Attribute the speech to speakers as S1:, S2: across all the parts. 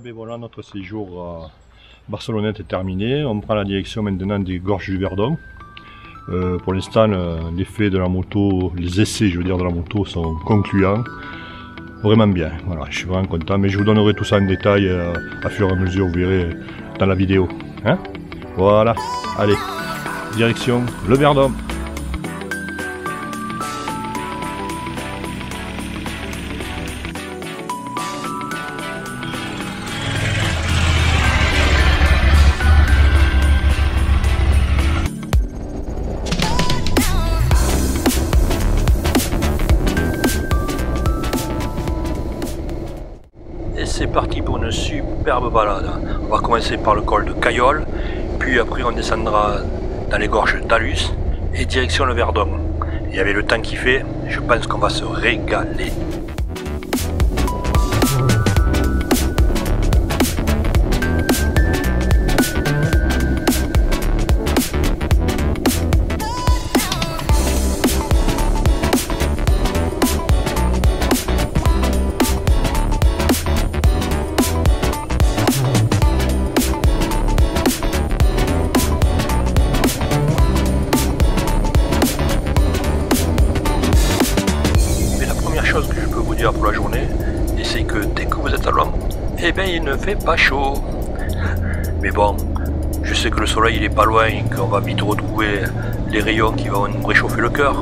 S1: ben voilà, notre séjour à Barcelonnette est terminé. On prend la direction maintenant des Gorges du Verdon. Pour l'instant, l'effet de la moto, les essais je veux dire de la moto sont concluants. Vraiment bien, voilà, je suis vraiment content, mais je vous donnerai tout ça en détail à fur et à mesure, vous verrez dans la vidéo. Hein, voilà, allez, direction le Verdon.
S2: C'est parti pour une superbe balade. On va commencer par le col de Caillol, puis après on descendra dans les gorges d'Alus et direction le Verdon. Et avec le temps qu'il fait, je pense qu'on va se régaler. Que je peux vous dire pour la journée, et c'est que dès que vous êtes à l'ombre, eh bien il ne fait pas chaud. Mais bon, je sais que le soleil il est pas loin et qu'on va vite retrouver les rayons qui vont nous réchauffer le cœur.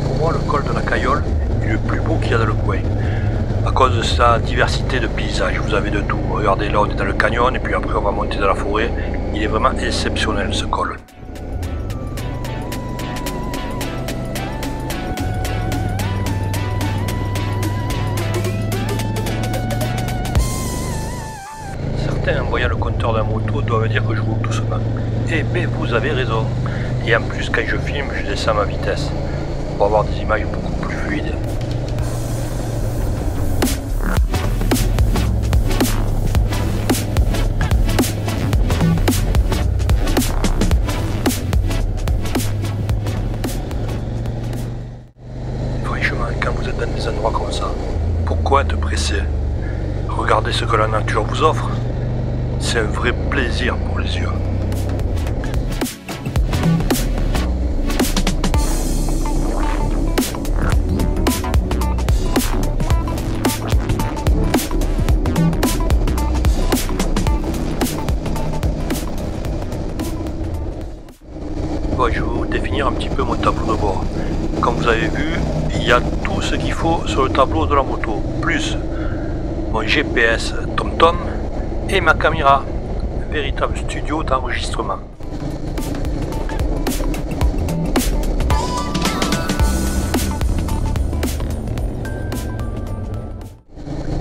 S2: Pour moi, le col de la Caillol est le plus beau qu'il y a dans le coin. À cause de sa diversité de paysages, vous avez de tout. Regardez, là on est dans le canyon et puis après on va monter dans la forêt. Il est vraiment exceptionnel ce col. Certains en voyant le compteur de la moto doivent dire que je roule doucement. Eh bien vous avez raison. Et en plus quand je filme, je descends ma vitesse pour avoir des images beaucoup plus fluides. Quand vous êtes dans des endroits comme ça, pourquoi être pressé? Regardez ce que la nature vous offre. C'est un vrai plaisir pour les yeux. Bon, je vais vous définir un petit peu mon tableau de bord. Comme vous avez vu, il y a tout ce qu'il faut sur le tableau de la moto, plus mon GPS TomTom et ma caméra, un véritable studio d'enregistrement.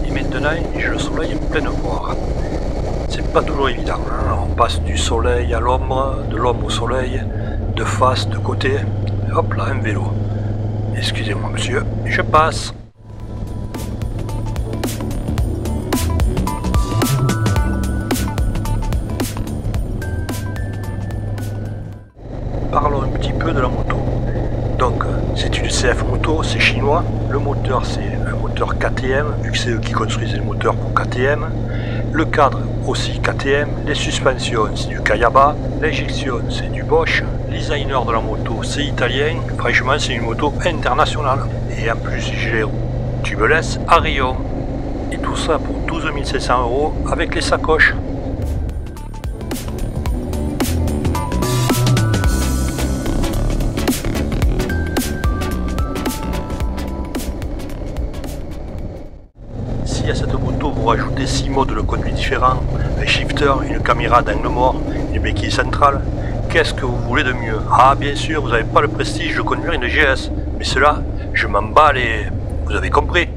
S2: Et maintenant, j'ai le soleil en pleine poire. C'est pas toujours évident, hein? On passe du soleil à l'ombre, de l'ombre au soleil, de face, de côté, et hop là, un vélo. Excusez-moi monsieur, je passe. Parlons un petit peu de la moto. Donc c'est une CF moto, c'est chinois. Le moteur c'est un moteur KTM, vu que c'est eux qui construisent les moteurs pour KTM. Le cadre aussi KTM, les suspensions c'est du Kayaba, l'injection c'est du Bosch, le designer de la moto c'est italien, franchement c'est une moto internationale. Et en plus j'ai les roues tubeless à Rio. Et tout ça pour 12 500 € avec les sacoches. Si à cette moto vous rajoutez 6 modes de conduite différents, un shifter, une caméra d'angle mort, une béquille centrale, qu'est-ce que vous voulez de mieux? Ah bien sûr, vous n'avez pas le prestige de conduire une GS, mais cela, je m'en bats les... Vous avez compris?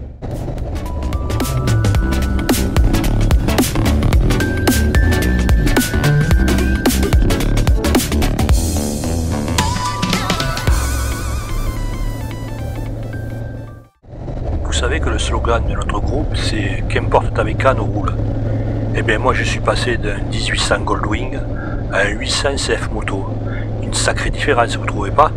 S2: Vous savez que le slogan de notre groupe c'est « Qu'importe ta bécane roule ». Eh bien moi je suis passé d'un 1800 Goldwing à un 800 CF Moto, une sacrée différence, vous trouvez pas?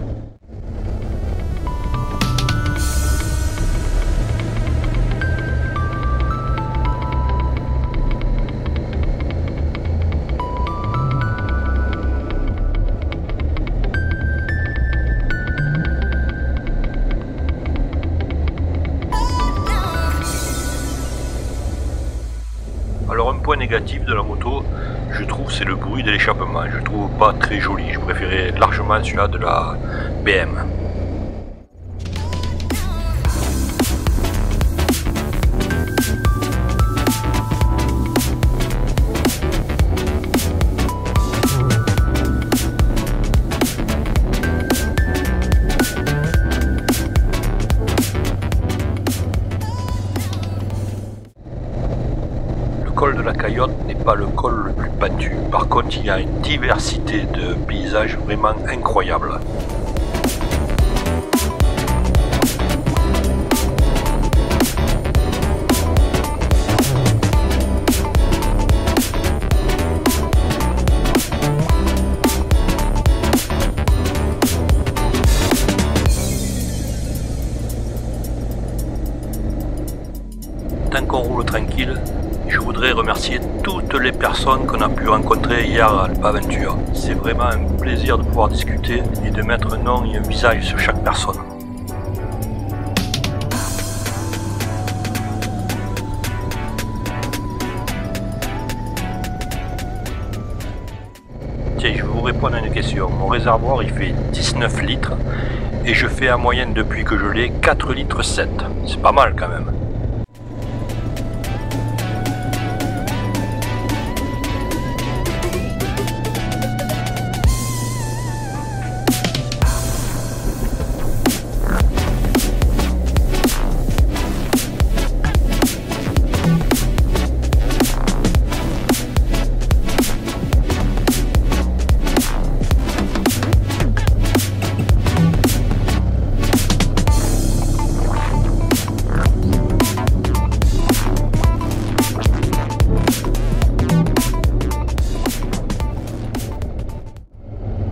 S2: Alors un point négatif de la moto, je trouve, c'est le bruit de l'échappement. Je trouve pas très joli, je préférais largement celui-là de la BM. Le col de la Caillotte n'est pas le col le plus battu. Par contre, il y a une diversité de paysages vraiment incroyable. Tant qu'on roule tranquille, je voudrais remercier toutes les personnes qu'on a pu rencontrer hier à Alpaventure. C'est vraiment un plaisir de pouvoir discuter et de mettre un nom et un visage sur chaque personne. Tiens, je vais vous répondre à une question. Mon réservoir il fait 19 litres et je fais en moyenne depuis que je l'ai 4 litres 7. C'est pas mal quand même.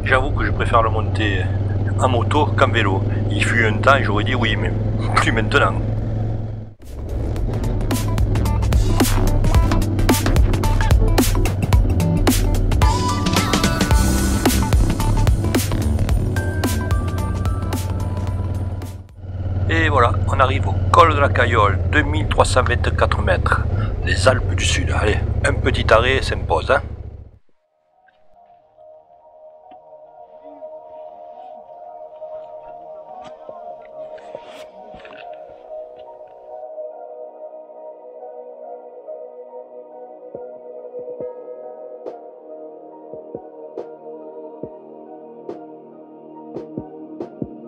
S2: J'avoue que je préfère le monter en moto qu'en vélo. Il fut un temps, j'aurais dit oui, mais plus maintenant. Et voilà, on arrive au col de la Caillotte, 2324 mètres, les Alpes du Sud. Allez, un petit arrêt s'impose, hein.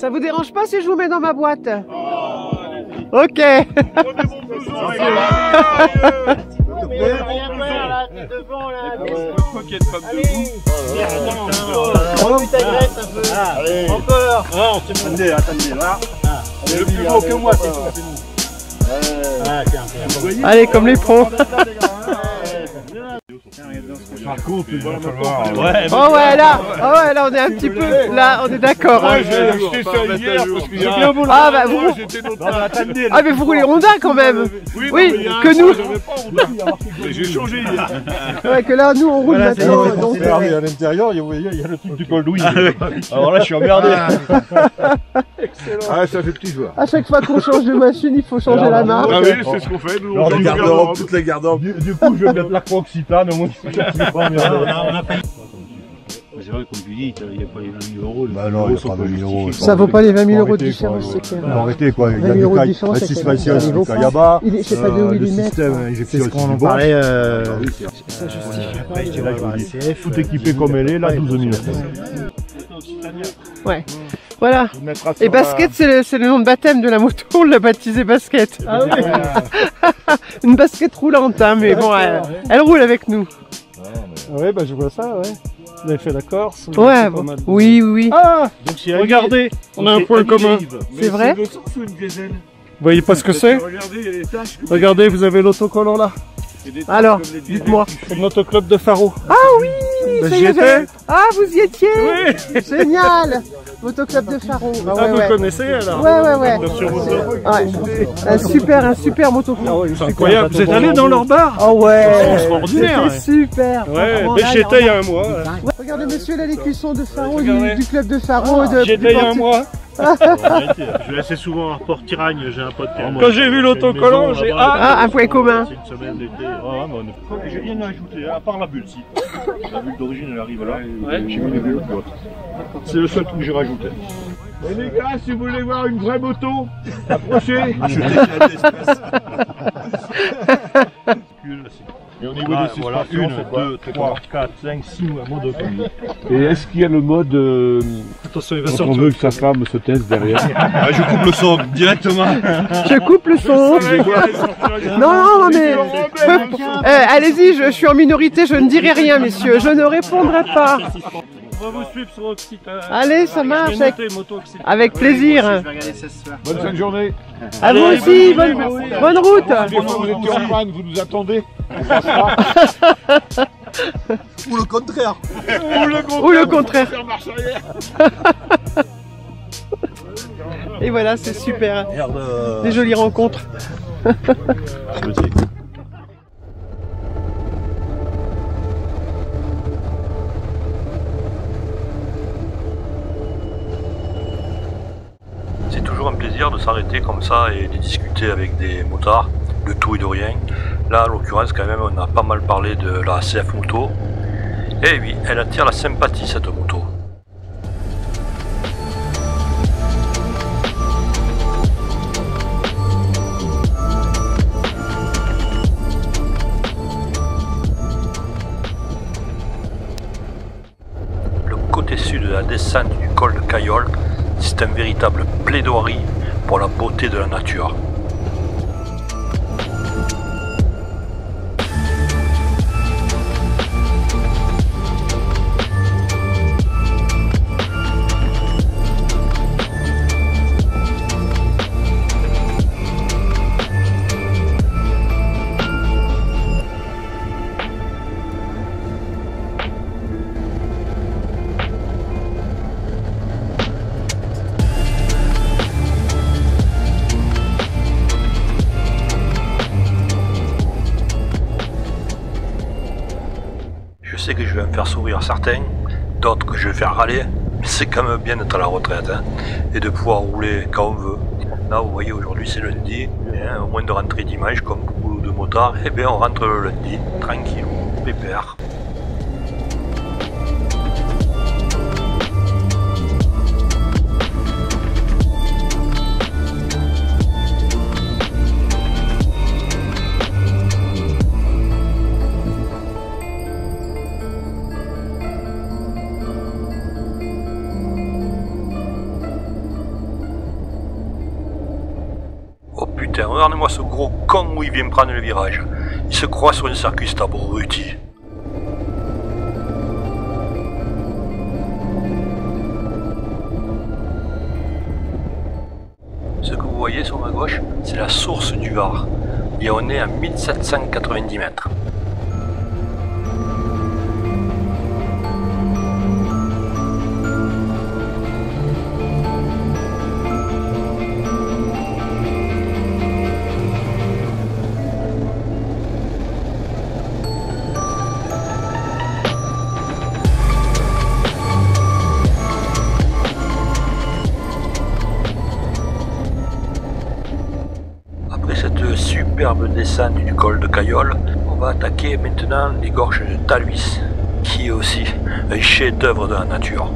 S3: Ça vous dérange pas si je vous mets dans ma boîte? Ok.
S4: Attendez, là. Le plus gros que moi, c'est tout.
S3: Allez, comme les pros.
S4: Par contre, il va falloir.
S3: Oh ouais, là, on est un petit peu. Là, on est d'accord.
S4: Moi, j'ai acheté ça hier parce qu'il y a bien voulu.
S3: Ah bah vous. Ah mais vous roulez Honda quand même. Oui, que nous.
S4: J'ai changé hier.
S3: Ouais, que là, nous, on roule maintenant. Donc,
S4: À l'intérieur, il y a le truc du col Louis.
S1: Alors là, je suis emmerdé.
S4: Ah, ça fait petit joueur.
S3: à chaque fois qu'on change de machine, il faut changer la marque.
S4: Ah oui, c'est ce qu'on fait. Nous, on
S1: garde-robe,
S4: toutes les garde-robes.
S1: Du coup, je vais mettre la Occitane, au moins.
S5: C'est vrai, comme tu dis, il n'y a pas les 20 000 euros.
S1: Bah non, il n'y a pas 20 000 euros.
S3: Ça vaut pas les 20 000 euros de différence, c'est clair.
S1: Faut arrêter quoi, il y a
S3: 20 000 euros de
S1: du
S3: différence,
S1: suspension,
S3: c'est
S1: c'est Kayaba,
S3: je sais pas de où il
S1: le
S3: est mettre.
S1: système injection,
S5: C'est ce qu'on en
S1: du bon.
S5: parlait.
S3: Ça justifie pas.
S5: Après, je dirais que le CF.
S1: Tout équipé comme elle est, là, 12 000 euros.
S3: Ouais. Voilà. Et Basket, c'est le nom de baptême de la moto, on l'a baptisé Basket. Ah oui. Une basket roulante, hein, mais bon, elle roule avec nous.
S6: Ouais, bah je vois ça, ouais. Vous avez fait la Corse.
S3: Ouais, bon. Oui.
S6: Ah, regardez, on a un point commun.
S3: C'est vrai?
S6: Vous voyez pas ce que c'est? Regardez, vous avez l'autocollant là.
S3: Alors, dites-moi.
S6: C'est notre club de Faro.
S3: Ah oui!
S6: Bah,
S3: ça
S6: j'y
S3: y est,
S6: étais.
S3: Ah, vous y étiez?
S6: Oui.
S3: Génial. Motoclub de Charron. Ah,
S6: Ah,
S3: ouais,
S6: vous
S3: ouais.
S6: connaissez alors?
S3: Ouais.
S6: Sur moto.
S3: Ouais. Un super motoclub.
S6: C'est incroyable. Vous êtes allé dans leur bar?
S3: Oh ouais.
S6: C'est extraordinaire.
S3: C'était super.
S6: Ouais,
S3: Franchement,
S6: mais
S3: là,
S6: j'y étais il y a un mois.
S3: Ouais. Regardez monsieur, là, les cuissons de Charron,
S6: Regardez.
S3: du club de Charron.
S6: J'y étais il y a un mois.
S5: Je vais assez souvent à Port-Tiragne, j'ai un pote qui a
S6: Quand j'ai vu l'autocollant, j'ai
S3: Ah, un point commun.
S5: C'est une semaine d'été.
S1: J'ai rien ajouté, à part la bulle, si. La bulle d'origine, elle arrive là.
S6: Ouais.
S1: J'ai mis les bulles de l'autre. C'est le seul truc que j'ai rajouté.
S4: Et les gars, si vous voulez voir une vraie moto, approchez.
S1: Et au niveau des suspensions, c'est 2, 3, 4, 5, 6 modes de conduite.
S4: Et est-ce qu'il y a le mode
S6: Attention, il va
S4: quand on
S6: sortir.
S4: veut que sa femme se taise derrière?
S1: Ah, je coupe le son directement.
S3: Je coupe le son. Non, mais... allez-y, je suis en minorité, je ne dirai rien, messieurs. Je ne répondrai pas.
S6: On va vous suivre sur Occitane.
S3: Allez, ça marche.
S6: Je vais noter Moto Occitane.
S3: Avec plaisir.
S4: Bonne fin de journée.
S3: À vous aussi, bonne route.
S4: Vous étiez en panne, vous nous attendez.
S1: Ou le contraire.
S3: Ou le contraire. Et voilà, c'est super. Des jolies rencontres.
S2: C'est toujours un plaisir de s'arrêter comme ça et de discuter avec des motards, de tout et de rien. Là, en l'occurrence, quand même, on a pas mal parlé de la CF Moto. Et oui, elle attire la sympathie, cette moto. Le côté sud de la descente du col de Cayolle, c'est un véritable plaidoirie pour la beauté de la nature. Je sais que je vais me faire sourire certains, d'autres que je vais faire râler, mais c'est quand même bien d'être à la retraite hein, et de pouvoir rouler quand on veut. Là vous voyez aujourd'hui c'est lundi, hein, au moins de rentrer dimanche comme beaucoup de motards, et bien on rentre le lundi, tranquille, pépère. Oh putain, regardez-moi ce gros con où il vient prendre le virage. Il se croit sur une circuit, cet abruti. Ce que vous voyez sur ma gauche, c'est la source du Var. Et on est à 1790 mètres. Après cette superbe descente du col de Cayolle, on va attaquer maintenant les gorges de Talhuys, qui est aussi un chef-d'œuvre de la nature.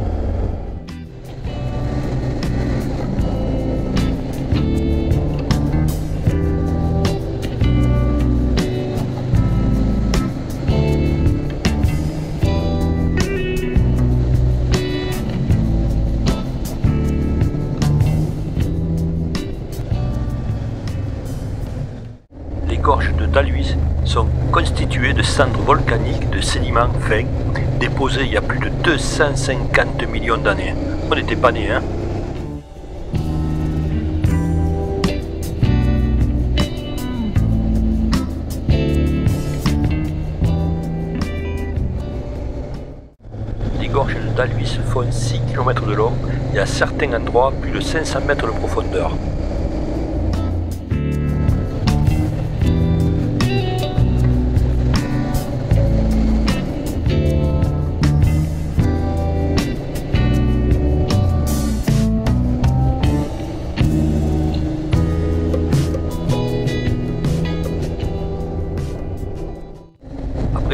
S2: Les gorges de Talhuys sont constituées de cendres volcaniques de sédiments fins déposés il y a plus de 250 millions d'années. On n'était pas nés, hein? d'Alvis font 6 km de long et à certains endroits plus de 500 mètres de profondeur.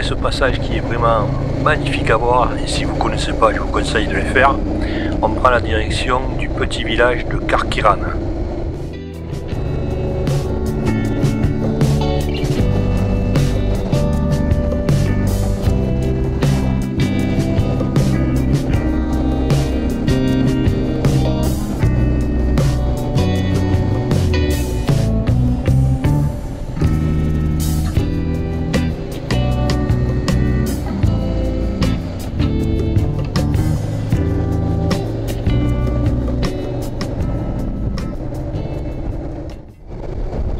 S2: Ce passage qui est vraiment magnifique à voir, et si vous ne connaissez pas, je vous conseille de le faire. On prend la direction du petit village de Karkiran.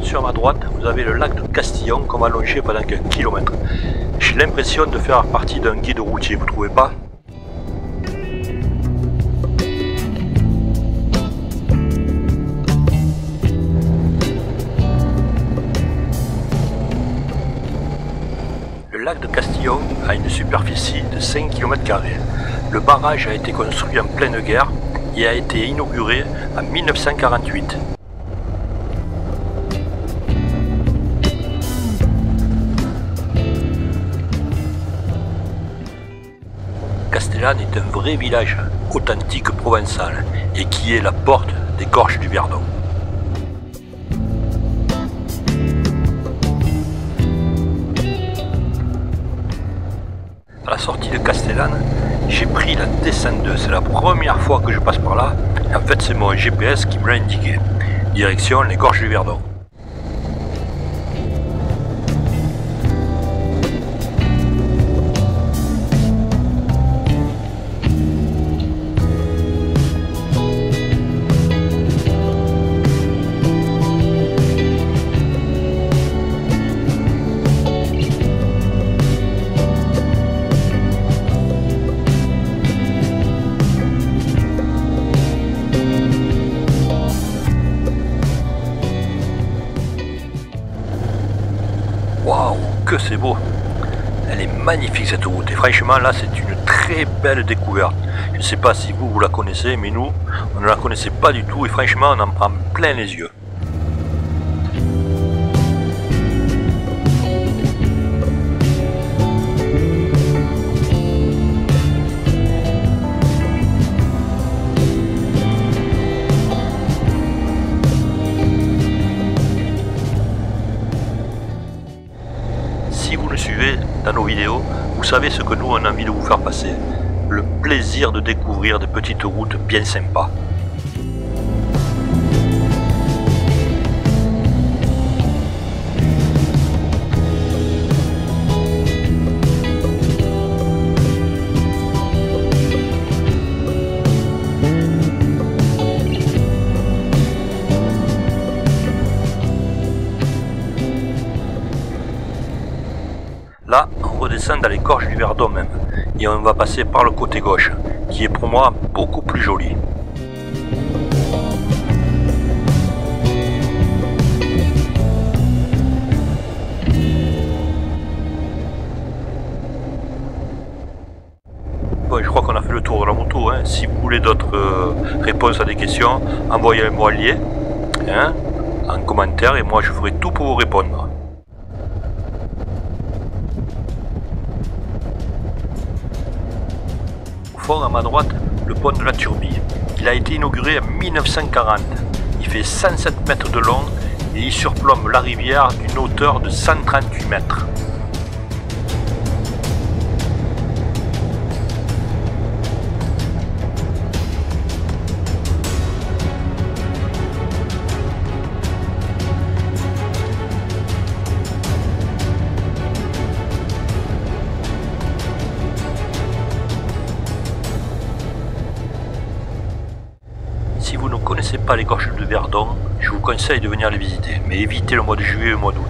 S2: Sur ma droite, vous avez le lac de Castillon qu'on va longer pendant quelques kilomètres. J'ai l'impression de faire partie d'un guide routier, vous trouvez pas? Le lac de Castillon a une superficie de 5 km². Le barrage a été construit en pleine guerre et a été inauguré en 1948. Castellane est un vrai village authentique provençal et qui est la porte des gorges du Verdon. À la sortie de Castellane, j'ai pris la D102, c'est la première fois que je passe par là. En fait, c'est mon GPS qui me l'a indiqué. Direction les gorges du Verdon. Waouh, que c'est beau! Elle est magnifique cette route et franchement là c'est une très belle découverte. Je ne sais pas si vous la connaissez, mais nous on ne la connaissait pas du tout et franchement on en prend plein les yeux. Si vous nous suivez dans nos vidéos, vous savez ce que nous on a envie de vous faire passer. Le plaisir de découvrir des petites routes bien sympas. Là, on redescend dans les gorges du Verdon même, et on va passer par le côté gauche, qui est pour moi beaucoup plus joli. Bon, je crois qu'on a fait le tour de la moto, hein. Si vous voulez d'autres réponses à des questions, envoyez-moi un lien en commentaire et moi je ferai tout pour vous répondre. À ma droite, le pont de la Turbie. Il a été inauguré en 1940. Il fait 107 mètres de long et il surplombe la rivière d'une hauteur de 138 mètres. Si vous ne connaissez pas les gorges de Verdon, je vous conseille de venir les visiter, mais évitez le mois de juillet et le mois d'août.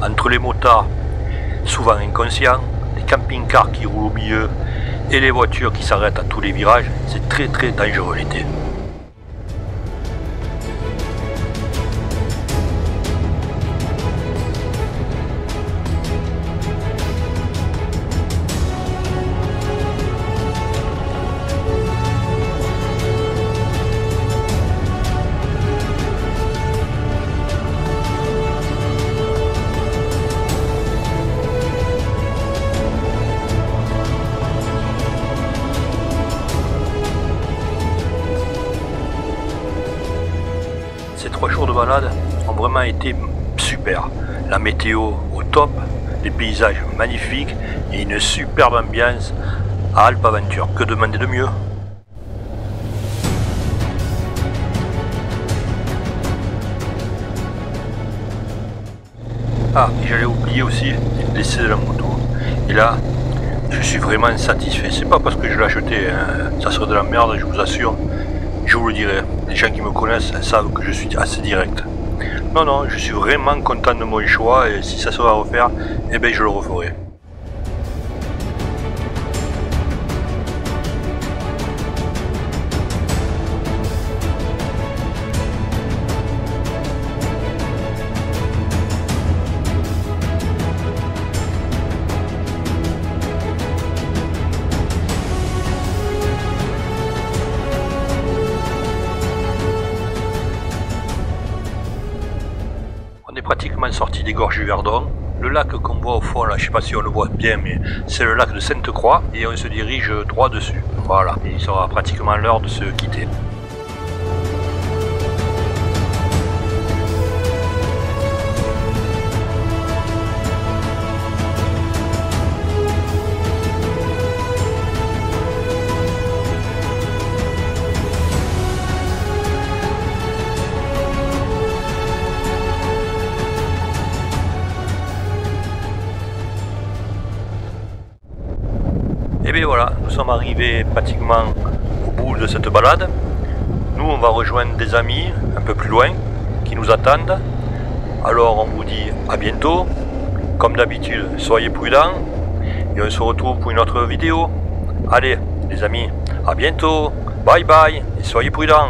S2: Entre les motards, souvent inconscients, les camping-cars qui roulent au milieu, et les voitures qui s'arrêtent à tous les virages, c'est très très dangereux l'été. Ces 3 jours de balade ont vraiment été super. La météo au top, des paysages magnifiques et une superbe ambiance à Alpes Aventure. Que demander de mieux? Ah, et j'allais oublier aussi l'essai de la moto. Et là, je suis vraiment satisfait. C'est pas parce que je l'ai acheté, hein, ça serait de la merde, je vous assure. Je vous le dirai, les gens qui me connaissent savent que je suis assez direct. Non, non, je suis vraiment content de mon choix et si ça sera à refaire, eh bien je le referai. On est pratiquement sorti des gorges du Verdon. Le lac qu'on voit au fond, là, je sais pas si on le voit bien, mais c'est le lac de Sainte-Croix et on se dirige droit dessus. Voilà, et il sera pratiquement l'heure de se quitter. Et bien voilà, nous sommes arrivés pratiquement au bout de cette balade. Nous on va rejoindre des amis un peu plus loin qui nous attendent. Alors on vous dit à bientôt. Comme d'habitude, soyez prudents. Et on se retrouve pour une autre vidéo. Allez les amis, à bientôt. Bye bye et soyez prudents.